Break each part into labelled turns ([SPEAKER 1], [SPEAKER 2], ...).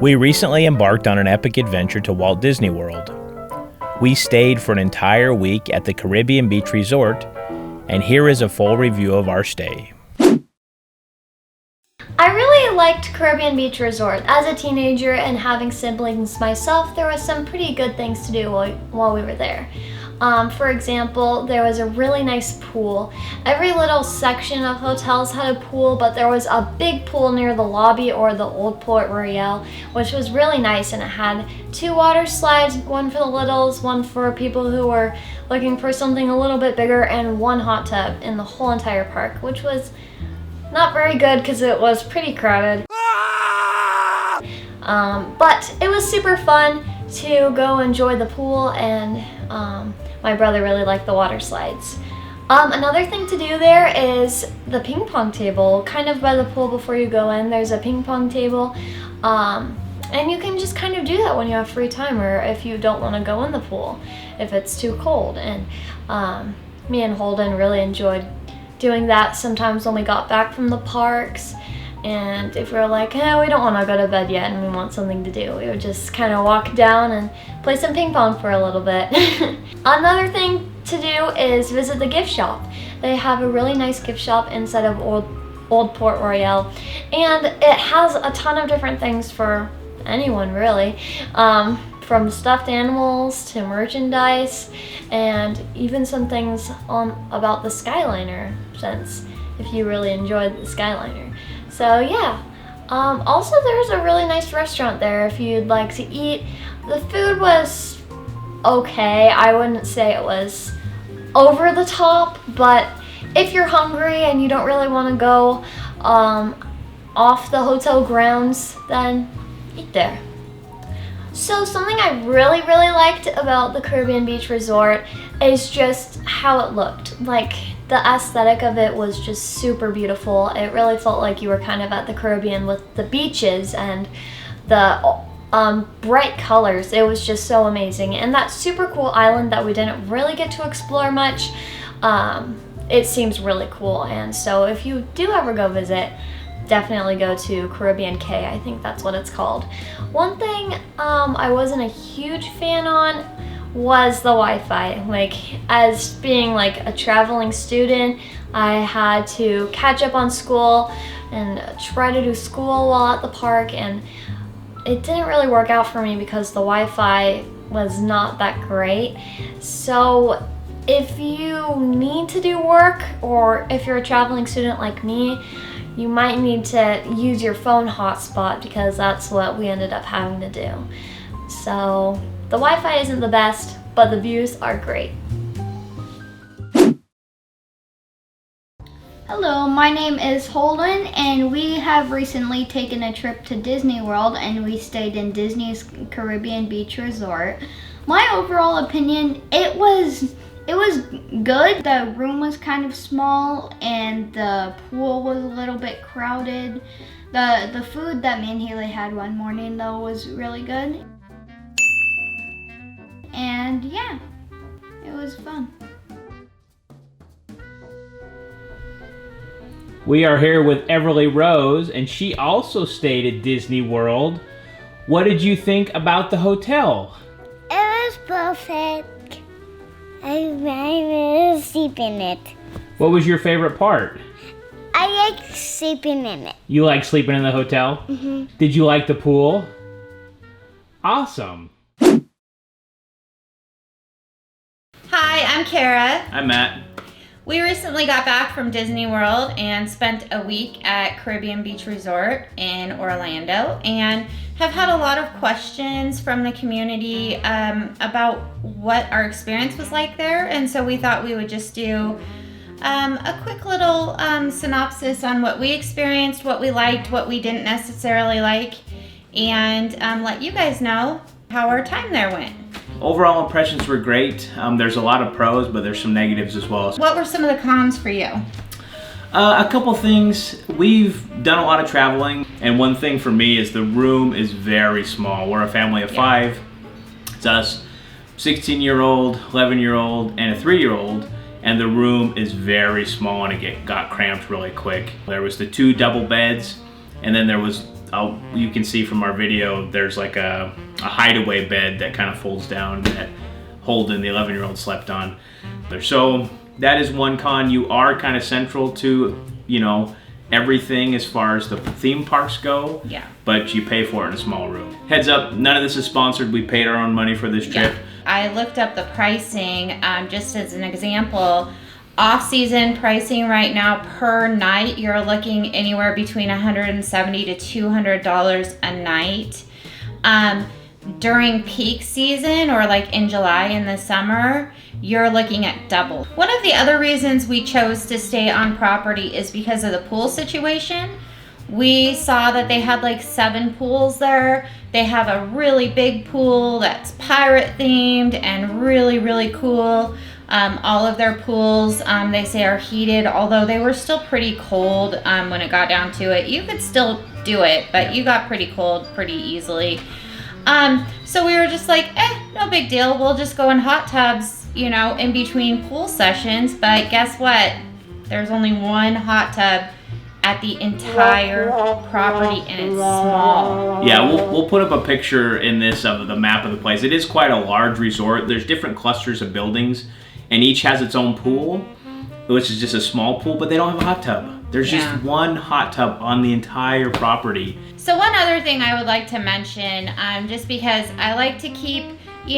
[SPEAKER 1] We recently embarked on an epic adventure to Walt Disney World. We stayed for an entire week at the Caribbean Beach Resort, and here is a full review of our stay.
[SPEAKER 2] I really liked Caribbean Beach Resort. As a teenager and having siblings myself, there was some pretty good things to do while we were there. For example, there was a really nice pool. Every little section of hotels had a pool, but there was a big pool near the lobby or the Old Port Royale, which was really nice, and it had 2 water slides, one for the littles, one for people who were looking for something a little bit bigger, and 1 hot tub in the whole entire park, which was not very good because it was pretty crowded. But it was super fun to go enjoy the pool, and my brother really liked the water slides. Another thing to do there is the ping pong table. Kind of by the pool before you go in, there's a ping pong table. And you can just kind of do that when you have free time, or if you don't want to go in the pool, if it's too cold. And me and Holden really enjoyed doing that sometimes when we got back from the parks. And if we were like, hey, we don't want to go to bed yet and we want something to do, we would just kind of walk down and play some ping pong for a little bit. Another thing to do is visit the gift shop. They have a really nice gift shop inside of Old Port Royale, and it has a ton of different things for anyone really, from stuffed animals to merchandise, and even some things about the Skyliner, since if you really enjoyed the Skyliner. So yeah, also there's a really nice restaurant there if you'd like to eat. The food was okay. I wouldn't say it was over the top, but if you're hungry and you don't really want to go off the hotel grounds, then eat there. So something I really liked about the Caribbean Beach Resort is just how it looked. Like, the aesthetic of it was just super beautiful. It really felt like you were kind of at the Caribbean with the beaches and the bright colors. It was just so amazing. And that super cool island that we didn't really get to explore much, it seems really cool. And so if you do ever go visit, definitely go to Caribbean Cay. I think that's what it's called. One thing I wasn't a huge fan on was the Wi-Fi. Like, as being like a traveling student, I had to catch up on school and try to do school while at the park, and it didn't really work out for me because the Wi-Fi was not that great. So if you need to do work, or if you're a traveling student like me, you might need to use your phone hotspot, because that's what we ended up having to do. So the Wi-Fi isn't the best, but the views are great.
[SPEAKER 3] Hello, my name is Holden, and we have recently taken a trip to Disney World, and we stayed in Disney's Caribbean Beach Resort. My overall opinion, it was good. The room was kind of small, and the pool was a little bit crowded. The food that me and Haley had one morning, though, was really good. And yeah, it was fun.
[SPEAKER 1] We are here with Everly Rose, and she also stayed at Disney World. What did you think about the hotel?
[SPEAKER 4] It was perfect. I really sleep in it.
[SPEAKER 1] What was your favorite part?
[SPEAKER 4] I like sleeping in it.
[SPEAKER 1] You like sleeping in the hotel?
[SPEAKER 4] Mm-hmm.
[SPEAKER 1] Did you like the pool? Awesome.
[SPEAKER 5] Hi, I'm Kara.
[SPEAKER 1] I'm Matt.
[SPEAKER 5] We recently got back from Disney World and spent a week at Caribbean Beach Resort in Orlando, and have had a lot of questions from the community about what our experience was like there. And so we thought we would just do a quick little synopsis on what we experienced, what we liked, what we didn't necessarily like, and let you guys know how our time there went.
[SPEAKER 1] Overall impressions were great. There's a lot of pros, but there's some negatives as well.
[SPEAKER 5] What were some of the cons for you?
[SPEAKER 1] A couple things. We've done a lot of traveling, and one thing for me is the room is very small. We're a family of 5. It's us, 16-year-old, 11-year-old, and a 3-year-old, and the room is very small, and it got cramped really quick. There was the 2 double beds, and then there was you can see from our video, there's like a hideaway bed that kind of folds down that Holden, the 11-year-old, slept on. So that is one con. You are kind of central to, everything as far as the theme parks go.
[SPEAKER 5] Yeah.
[SPEAKER 1] But you pay for it in a small room. Heads up, none of this is sponsored. We paid our own money for this trip.
[SPEAKER 5] Yeah. I looked up the pricing just as an example. Off-season pricing right now per night, you're looking anywhere between $170 to $200 a night. During peak season, or like in July in the summer, you're looking at double. One of the other reasons we chose to stay on property is because of the pool situation. We saw that they had like 7 pools there. They have a really big pool that's pirate themed and really, really cool. All of their pools, they say, are heated, although they were still pretty cold when it got down to it. You could still do it, but you got pretty cold pretty easily. So we were just like, no big deal. We'll just go in hot tubs, in between pool sessions. But guess what? There's only one hot tub at the entire property, and it's small.
[SPEAKER 1] Yeah, we'll put up a picture in this of the map of the place. It is quite a large resort. There's different clusters of buildings, and each has its own pool, which is just a small pool, but they don't have a hot tub. There's just one hot tub on the entire property.
[SPEAKER 5] So one other thing I would like to mention, just because I like to keep,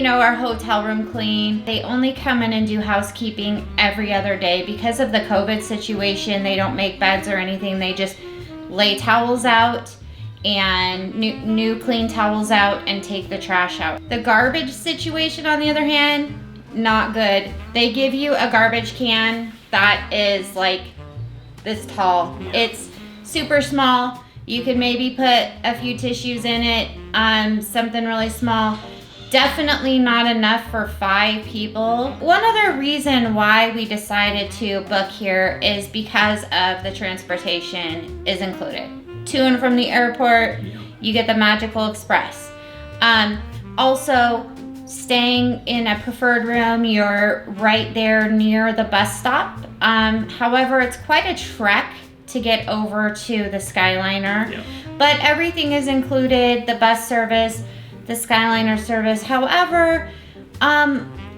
[SPEAKER 5] our hotel room clean. They only come in and do housekeeping every other day. Because of the COVID situation, they don't make beds or anything. They just lay towels out and new clean towels out and take the trash out. The garbage situation, on the other hand, not good. They give you a garbage can that is like this tall. It's super small. You could maybe put a few tissues in it, something really small. Definitely not enough for 5 people. One other reason why we decided to book here is because of the transportation is included. To and from the airport, you get the Magical Express. Also, staying in a preferred room, you're right there near the bus stop. However, it's quite a trek to get over to the Skyliner, but everything is included, the bus service, the Skyliner service. However,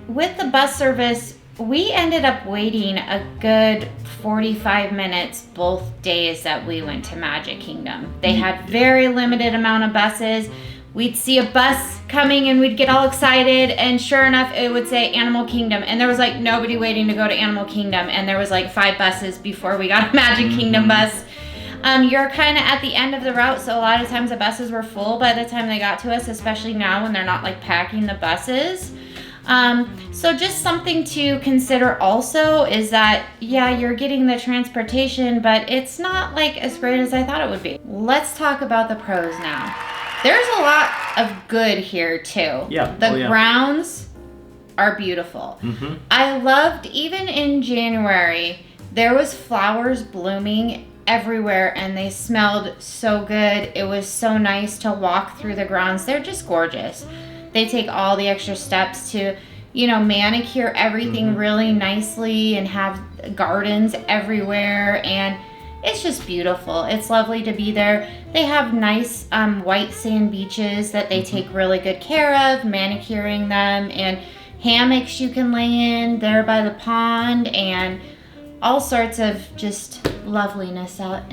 [SPEAKER 5] with the bus service, we ended up waiting a good 45 minutes both days that we went to Magic Kingdom. They had very limited amount of buses. We'd see a bus coming and we'd get all excited, and sure enough, it would say Animal Kingdom, and there was like nobody waiting to go to Animal Kingdom, and there was like 5 buses before we got a Magic Kingdom bus. You're kind of at the end of the route, so a lot of times the buses were full by the time they got to us, especially now when they're not like packing the buses. So just something to consider also is that, you're getting the transportation, but it's not like as great as I thought it would be. Let's talk about the pros now. There's a lot of good here too. The grounds are beautiful. I loved, even in January, there was flowers blooming everywhere and they smelled so good. It was so nice to walk through the grounds. They're just gorgeous. They take all the extra steps to, manicure everything really nicely and have gardens everywhere, and it's just beautiful. It's lovely to be there. They have nice white sand beaches that they take really good care of, manicuring them, and hammocks you can lay in there by the pond, and all sorts of just loveliness out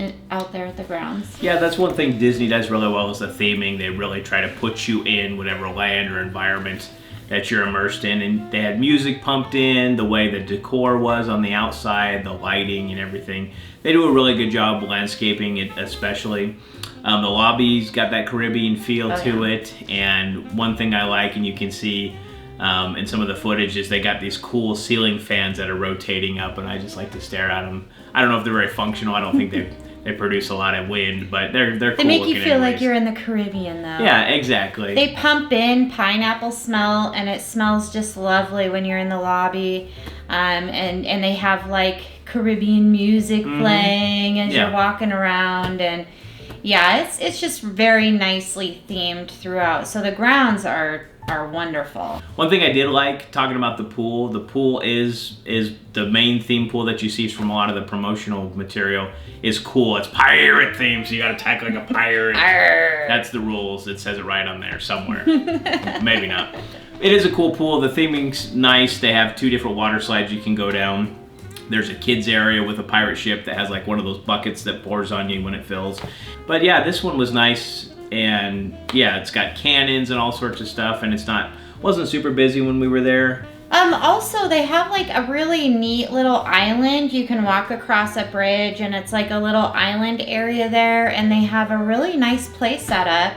[SPEAKER 5] there at the grounds.
[SPEAKER 1] Yeah, that's one thing Disney does really well is the theming. They really try to put you in whatever land or environment that you're immersed in, and they had music pumped in, the way the decor was on the outside, the lighting and everything. They do a really good job landscaping it, especially. The lobby's got that Caribbean feel to it, and one thing I like, and you can see in some of the footage, is they got these cool ceiling fans that are rotating up, and I just like to stare at them. I don't know if they're very functional. I don't think they produce a lot of wind, but they're cool.
[SPEAKER 5] They make you feel
[SPEAKER 1] anyways.
[SPEAKER 5] like you're in the Caribbean, though.
[SPEAKER 1] Yeah, exactly.
[SPEAKER 5] They pump in pineapple smell, and it smells just lovely when you're in the lobby. And they have like Caribbean music playing as you're walking around, and it's just very nicely themed throughout. So the grounds are are wonderful.
[SPEAKER 1] One thing I did like, talking about the pool is the main theme pool that you see from a lot of the promotional material is cool. It's pirate themed, so you gotta attack like a pirate.
[SPEAKER 5] Arr.
[SPEAKER 1] That's the rules. It says it right on there somewhere. Maybe not. It is a cool pool. The theming's nice. They have 2 different water slides you can go down. There's a kids area with a pirate ship that has like one of those buckets that pours on you when it fills. But yeah, this one was nice. And yeah, it's got cannons and all sorts of stuff, and wasn't super busy when we were there.
[SPEAKER 5] Also, they have like a really neat little island. You can walk across a bridge, and it's like a little island area there, and they have a really nice play set up,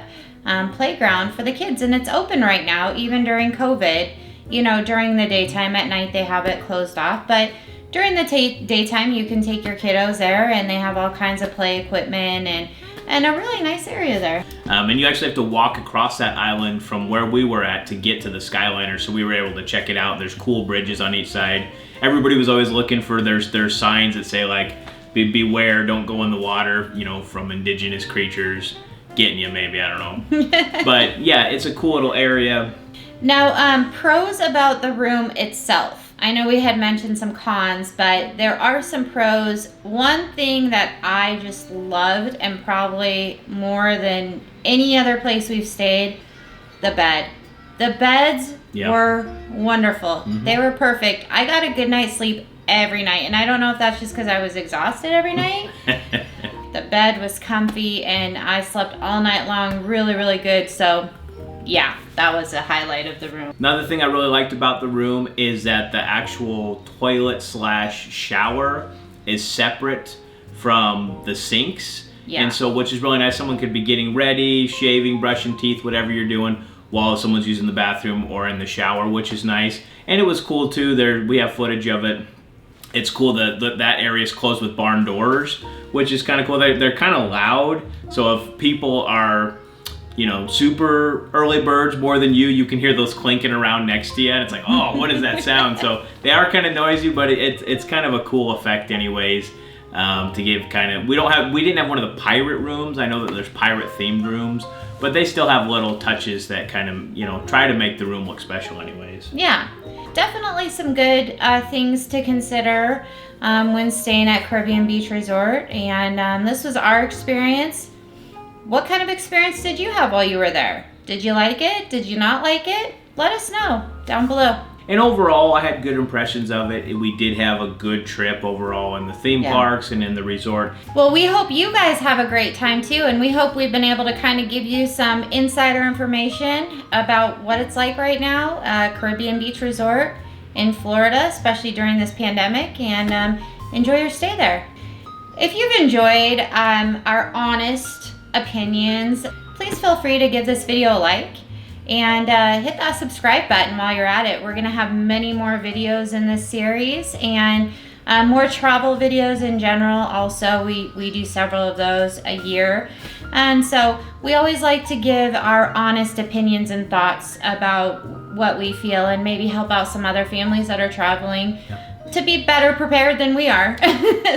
[SPEAKER 5] playground for the kids, and it's open right now, even during COVID. You know, during the daytime, at night they have it closed off, but during the daytime you can take your kiddos there, and they have all kinds of play equipment and a really nice area there.
[SPEAKER 1] And you actually have to walk across that island from where we were at to get to the Skyliner, so we were able to check it out. There's cool bridges on each side. Everybody was always looking for their signs that say like, beware, don't go in the water, you know, from indigenous creatures getting you, maybe, I don't know. But yeah, it's a cool little area.
[SPEAKER 5] Now, pros about the room itself. I know we had mentioned some cons, but there are some pros. One thing that I just loved, and probably more than any other place we've stayed, the bed. The beds were wonderful. Mm-hmm. They were perfect. I got a good night's sleep every night, and I don't know if that's just because I was exhausted every night. The bed was comfy, and I slept all night long really, really good. So yeah, that was a highlight of the room.
[SPEAKER 1] Another thing I really liked about the room is that the actual toilet/shower is separate from the sinks.
[SPEAKER 5] Yeah.
[SPEAKER 1] And so, which is really nice. Someone could be getting ready, shaving, brushing teeth, whatever you're doing, while someone's using the bathroom or in the shower, which is nice. And it was cool too. We have footage of it. It's cool that that area is closed with barn doors, which is kind of cool. They're kind of loud. So if people are, you know, super early birds more than you can hear those clinking around next to you, and it's like, oh, what is that sound? So they are kind of noisy, but it's kind of a cool effect anyways, to give kind of, we didn't have one of the pirate rooms. I know that there's pirate themed rooms, but they still have little touches that kind of, you know, try to make the room look special anyways.
[SPEAKER 5] Yeah, definitely some good things to consider when staying at Caribbean Beach Resort, and this was our experience. What kind of experience did you have while you were there? Did you like it? Did you not like it? Let us know down below.
[SPEAKER 1] And overall, I had good impressions of it. We did have a good trip overall in the theme parks and in the resort.
[SPEAKER 5] Well, we hope you guys have a great time too, and we hope we've been able to kind of give you some insider information about what it's like right now at Caribbean Beach Resort in Florida, especially during this pandemic, and enjoy your stay there. If you've enjoyed our honest opinions, please feel free to give this video a like and hit that subscribe button while you're at it. We're gonna have many more videos in this series, and more travel videos in general. Also, we do several of those a year, and so we always like to give our honest opinions and thoughts about what we feel, and maybe help out some other families that are traveling to be better prepared than we are.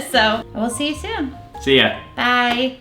[SPEAKER 5] So we'll see you soon.
[SPEAKER 1] See ya.
[SPEAKER 5] Bye.